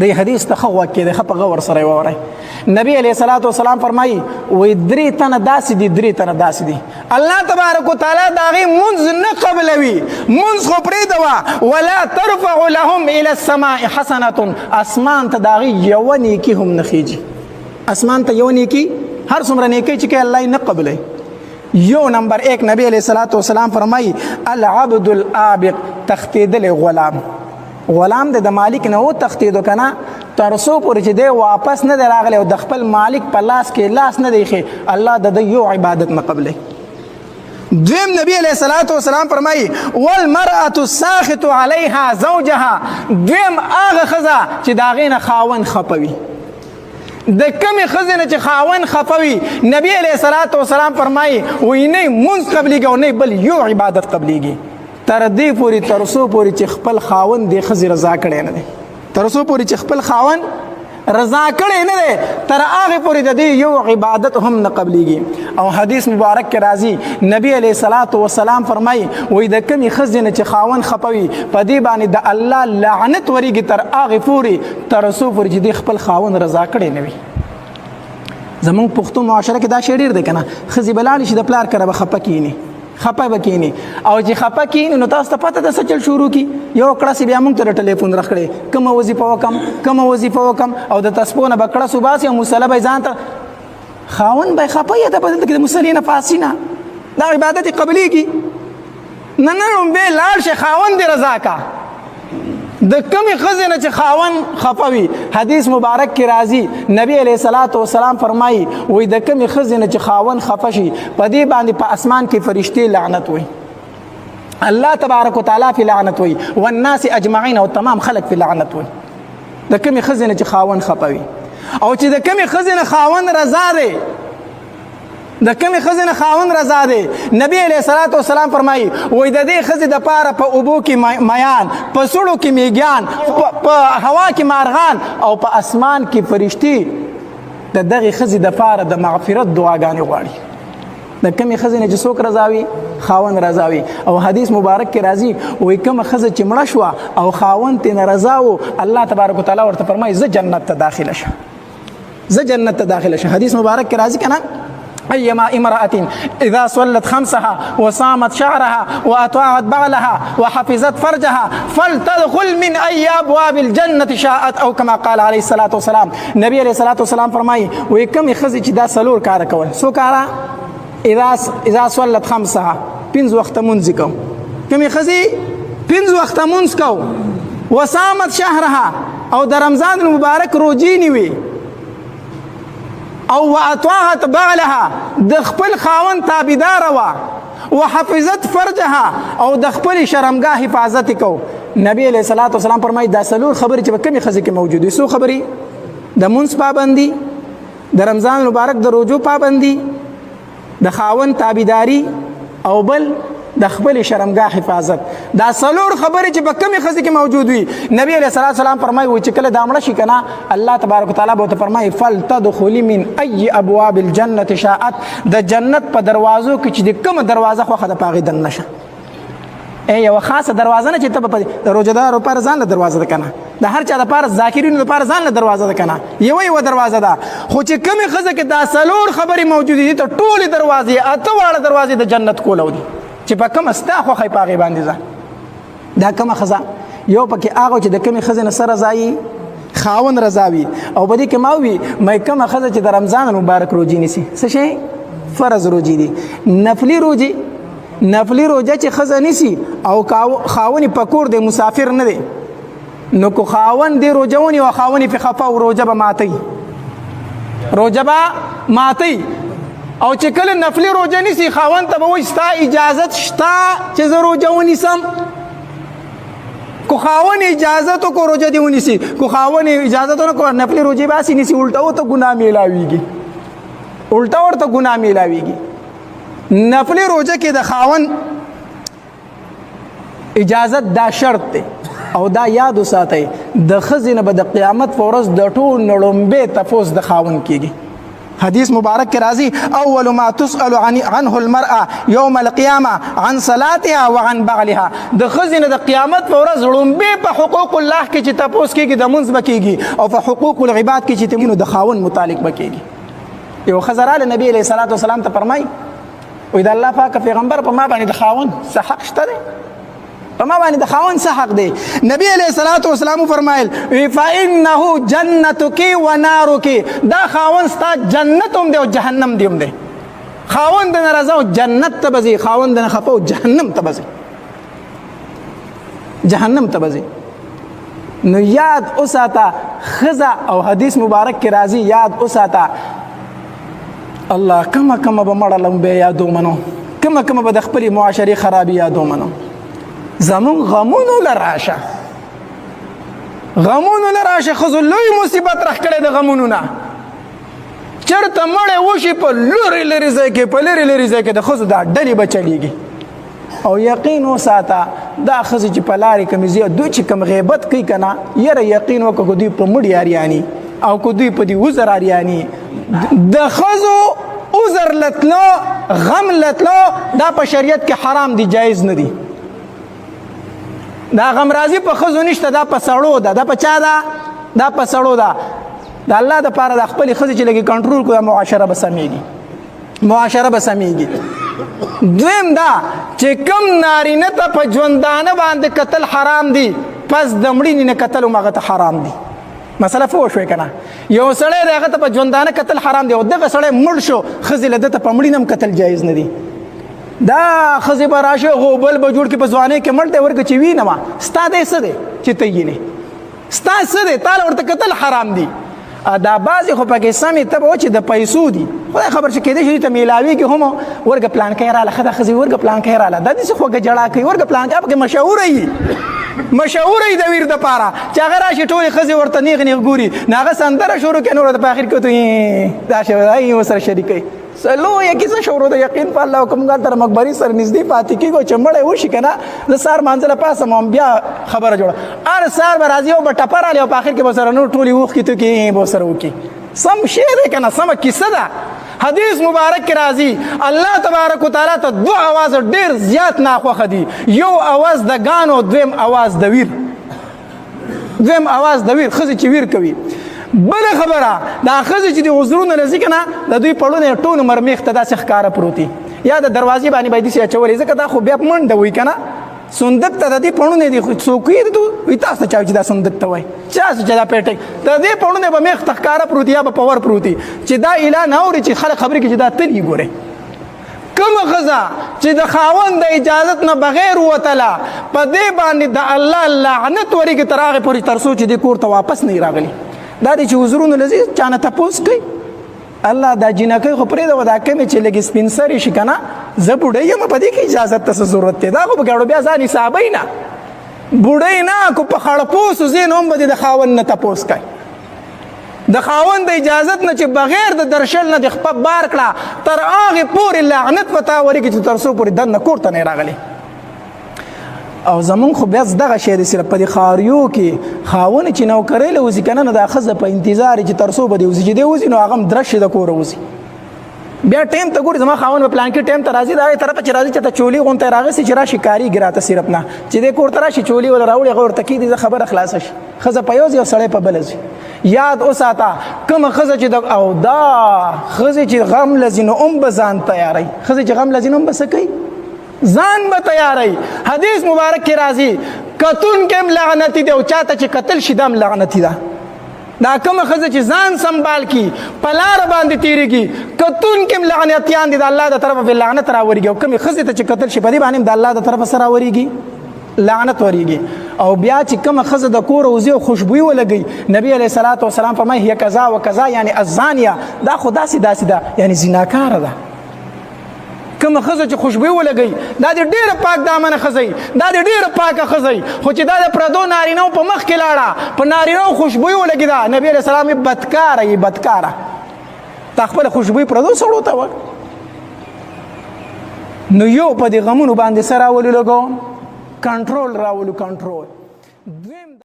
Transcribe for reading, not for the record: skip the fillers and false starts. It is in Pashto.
دی حدیث ته خو کې د خپ غور سره وره نبی علیہ الصلوۃ والسلام فرمایي وې درې تنه داسې دي درې تنه داسې دي الله تبارک وتعالى داغي منځ نه قبلوي منځ خو پرې دوا ولا ترفع لهم الى السماء حسنه اسمان ته داغي یو نیکی هم نه خيږي اسمان ته یو نیکی هر څومره نیکی چې الله نه قبلای یو نمبر 1 نبی علیہ الصلوۃ والسلام فرمایي العبد الابق تختیدل غلام د مالک نه او تختیدو کنه ترسو پورې چې دی واپس نه دی راغلی او د خپل مالک په لاس کې لاس نه دی خې الله د یو عبادت نه قبلې. دویم نبی علیہ الصلوۃ والسلام فرمایي والمرأة الساخط عليها زوجها دویم هغه ښځه چې د هغې نه خاوند خفوي د کمې ښځې نه چې خاوند خفوي نبی علیہ الصلوۃ والسلام فرمایي وایي نه مونځ قبلېږي او نه بل یو عبادت قبلېږي تر دې پورې ترسو پورې چې خپل خاوند دې ښځې رضا کړی نه دی ترسو پورې چې خپل خاوند رضا کړی نه دی تر هغې پورې د دې یو عبادت هم نه قبلېږي. او حدیث مبارک کې راځي نبی علیہ الصلوۃ والسلام فرمایي وایي د کمې ښځې نه چې خاوند خفوي په دې باندې د الله لعنت ورېږي تر هغې پورې ترسو پورې چې دې خپل خاوند رضا کړی نه وي. زمونږ پښتو معاشره کې دا شی ډېر دی که نه ښځې به لاړې شي د پلار کره به خفه کښېني خپه به کېني او چې خپه کېني نو تاسو ته پته ده څه چل شروع کړي یو کړس بیا موږ ته د ټلیفون راکړی کومه وظیفه وکم کومه وظیفه وکم او د تسپو نه به کړس وباسي او مصله به یې ځان ته خاوند به یې خپه یې د بدل کې د مصلې نه پاسي نه دا عبادت یې قبلېږي نه نه لومبې لاړ شي خاوند دې رضا کا د کمې ښځې نه چې خاوند خفوي حدیث مبارک کې راځي نبی علیہ الصلوۃ والسلام فرمایي وایي د کمې ښځې نه چې خاوند خفه شي په دې باندې په اسمان کې فرشتې لعنت وایي الله تبارک وتعالى في لعنت وایي والناس اجمعین او تمام خلق في لعنت وایي د کمې ښځې نه چې خاوند خفوي او چې د کمې ښځې نه خاوند رضا دی د کمې ښځې نه خاوند رضا دی نبی علیہ الصلوۃ والسلام فرمایي وایي د دې ښځې دپاره په اوبو کې میان په سړو کې میږیان په هوا کې مارغان او په اسمان کې فرشتې د دغې ښځې دپاره د مغفرت دعاګانې غواړي د کمې ښځې نه چې څوک رضا وي خاوند رضا وي. او حدیث مبارک کې راځي وایي کومه ښځه چې مړه شوه او خاوند ترې نه رضا و الله تبارک وتعالی ورته فرمایي زه جنت ته داخله شه زه جنت ته داخله شه. حدیث مبارک کې راځي که نه أيما امرأة إذا صلت خمسها وصامت شعرها وأطاعت بعلها وحفظت فرجها فلتدخل من أي أبواب الجنة شاءت أو كما قال عليه الصلاة والسلام. نبي عليه الصلاة والسلام فرمایي وایي کمې ښځې چې دا څلور کاره کول څو کاره اذا صلت خمسها پنځه وخته مونځ کو کمې ښځې پنځه وخته مونځ کو وصامت شهرها او د رمضان المبارک روجې نیوي او واطاعت بعلها د خپل خاوند تابعدار وا وحفظت فرجها او د خپل شرمګاه حفاظت کو. نبی علیہ الصلوۃ والسلام فرمایي دا څلور خبرې چې په کومې ښځې کې موجود دي څو خبرې د مونځ پابندي د رمضان مبارک د روزو پابندي د خاوند تابعداري او بل د خپل شرمګاه حفاظت دا څلور خبرې چې په کومې ښځې کې موجود وي نبی علیہ الصلوۃ والسلام فرمایي چې کله دا مړه شي که نه الله تبارک وتعالی به ورته فرمایي فلتدخلي من ای ابواب الجنة شاءت د جنت په دروازو کې چې د کومه دروازه خوښه ده په هغې دننه شه. یوه خاصه دروازه نه چې ته به د روژهدارو لپاره ځان له دروازه ده که نه د هر چا لپاره ذاکرینو لپاره ځان له دروازه ده که نه یوه دروازه ده خو چې کومې ښځه کې دا څلور خبرې موجودې دي ته ټولې دروازې اته واړه دروازې د جنت کولو دي چې په کومه ستا خوښی په هغې باندې ځه. دا کومه ښځه یو پکې هغه چې د کومې ښځې نه څه رضا وي خاوند رضا وي او په دې کې ما وي مې کومه ښځه چې د رمضان مبارک روجې نیسي څه شی فرض روجې دي نفلي روجه چې ښځه نیسي او خاوند په کور دی مسافر نه دی نو که خاوند دی روجه ونی او خاوند یې پې خفه او روجه به ماتوي او چې کله نفلي روجه نیسي خاوند ته به وایي ستا اجازت شته چې زه روجه ونیسم کو خاوند اجازت وکړو روجه دې ونیسي کو خاوند اجازت ونه کړو نفلي روجې به هسې نیسي الټه ورته ګناه میلاویږي نفلي روجه کې د خاوند اجازت دا شرط دی او دا یاد وساتئ د ښځې نه به د قیامت په ورځ د ټول نه لومبې تپوس د خاوند کېږي حدیث مبارک کې راځي اول ما تسأل عنه المرأة يوم القيامه عن صلاتها وعن بعلها د خزینه د قیامت په ورځ لومبه په حقوق الله کې چې تاسو کېږي د منځ بکېږي او په حقوق العباد کې چې تمنو د خاون متعلق بکېږي. یو خزراله نبی علیہ الصلوۃ والسلام ته فرمای وای د الله پاک پیغمبر په ما باندې د خاون څه حق شته دی؟ په ما باندې د خاون څه حق دی؟ نبی علیہ الصلوۃ والسلام فرمایل فإنه جنتک و نارک، دا خاون ستا جنت هم دی او جهنم دی هم دی. خاون د ناراضه جنت ته بځي، خاون د خفو جهنم ته بځي، جهنم ته بځي. نو یاد اوساته خزا او حدیث مبارک کې راځي یاد اوساته الله کما به مړه لمبه یادو منو، کما به د خپل معاشري خرابي یادو منو. زمون غمونو لراشه، غمونو لراشه خو لوی مصیبت راخ کړي د غمونو نه. چرته مړه وشي په لوري لري ځای کې، په لوري لري ځای کې د خو د ډلې بچلېږي. او یقین وساته دا خزي چې په لارې کمیزي دوی چې کم غیبت کوي کنه یره یقین وکړه دوی په مړی اریانی او کو دوی په دی وزر اریانی. د خزو عذر لتلو غم لتلو دا په شریعت کې حرام دي، جایز نه دي. دا غم راضی په خزو نشته، دا په سړو ده. دا په چا ده؟ دا په سړو ده. د الله د پاره د خپل خزي چې لګي کنټرول کو معاشره به سمېږي، معاشره به سمېږي. دویم دا چې کم نارینه ته په ژوندانه باندې قتل حرام دي، پس د مړینې نه قتل هغه ته حرام دي. مسله پوه شوې کنه؟ یو سړی د هغه ته په ژوندانه قتل حرام دی او دغه سړی مړ شو، ښځې له ده ته په مړینه هم قتل جایز نه دي. دا ښځې به راشي غوبل به جوړ کړي په ځوانۍ کې مړ دی ورکړه چې وینه وه ستا دی څه دی چې ته یې نه ستا څه دی تاله ورته قتل حرام دي. دا بعضې خو پکې سمې ته به و چې د پیسو دي، خدای خبر چې کېدای شي ته میلاویږي هم ورکه پلانکی راله ښه ده ښځې ورکه پلانکی راله دا داسې خوږه جړا کوي ورکه پلانکی پکې مشهوره وي، مشهوره وي د ویر دپاره چې هغه راشي ټولې ښځې ورته نیغ نیغ ګوري نو هغه سندره شروع کړي نو ورته په آخر کې ورته دا شی ورسره شریکوي. لویه کیسه شروع ده. یقین په الله کوم ګال تر مقبرې سره نږدې پاتې کېږو چې مړی وشي که نه زه سهار مانځله پاسم هم بیا خبره جوړه هر سهار به راځي او به ټپه رالی او په آخر کې به سره نور ټولې اوښکې توکې به سره وکړي. سم شی دی که نه سمه کیسه ده. حدیث مبارک کې راځي الله تبارک وتعالی ته دو اواز ډېر زیات ناخوښه دي، یو اواز د ګانو، دویم اواز د ویر، دویم اواز د ویر ښځې چې ویر کوي. بله خبره دا ښځې چې د عذرونه لځي که نه د دوی پړونه ټول عمر میخ ته داسې ښکاره پروت دي یا د دروازې باندې باید داسې اچولې ځکه دا خو بیا منډه وي که نه صندوق ته د دې پړونه دي څوک یې وي تاسو ته چا چې دا صندوق ته وایي چا چې دا پیټک د دې پړونه به میخ ته ښکاره پروت یا به په ور پروت دي چې دا اعلان اوري چې خلک خبرې کوي چې دا تل یې ګورئ. کومه ښځه چې د خاوند د اجازت نه بغیر وتله په دې باندې د الله لعنت ورېږي تر هغې پورې تر څو چې دې کور ته واپس نه راغلي. دا دی چې عذرونه لځي چا نه تپوس کوي الله دا جنکۍ خو پرېږده دا کمې چې لږ سپین سرې شي که نه زه بوډۍ یم په دې کې اجازت ته څه ضرورت دی. دا خو به ګاړو بیا ځان حسابوي نه بوډۍ نه کو په خړپوسو ځای نه هم به د خاوند نه تپوس کوي. د خاوند د اجازت نه چې بغیر د درشل نه د خپه بار کړه تر هغې پورې لعنت په تا ورېږي چې تر څو پورې دننه کور ته نه راغلی. او زمون خو بیا دغه شی دی صرف په دې ښاریو کې خاوند چې نوکرۍ له وځي که نه نو دا ښځه په انتظار چې تر څو به دې وځي چې دې وځي نو هغه هم درشي د کوره وځي بیا ټایم ته ګوري زما خاوند به پلانکي ټایم ته راځي د هغې طرفه چې راځي چې ته چولي غونتی راغسي چې راشي کارېږي راته صرف نه چې دې کور ته راشي چولي وله راوړي هغه ورته کېږدي زه خبره خلاصه شي ښځه په یو ځي او سړی په بله ځي. یاد وساته کومه ښځه چې او دا ښځې چې غم لځي نو هم به ځان تیاروي ښځې چې غم لځي نو هم به څه کوي ځان به تیاروي. حدیث مبارک کې راځي کتونکي هم لعنتي دی او چاته چې قتل شي دا هم لعنتي ده. دا کومه ښځه چې ځان سنبال کي په لاره باندې تېرېږي کتونکي هم لعنتیان دي د الله د طرفه پرې لعنت راورېږي او کومې ښځې ته چې قتل شي په دې باندې هم د الله د طرفه څه راورېږي لعنت ورېږي. او بیا چې کومه ښځه د کوره وځي او خوشبويي ولګوي نبي علیه الصلاة والسلام فرمایي هي کذا و کذا یعنې الزانیه دا خو داسې ده یعنې زیناکاره ده. کومه ښځه چې خوشبويي ولګوي دا د ډېره پاک دامنه ښځه دا د ډېره پاکه ښځه خو چې دا د پردو نارینهو په مخ کې لاړه په نارینهو خوشبويي ولګېده نبي علیه السلام یې بدکاره یې بدکاره تا خپله خوشبويي پردو سړو ته وه. نو یو په دې غمونو باندې څه راولو لګو کنټرول راولو کنټرول.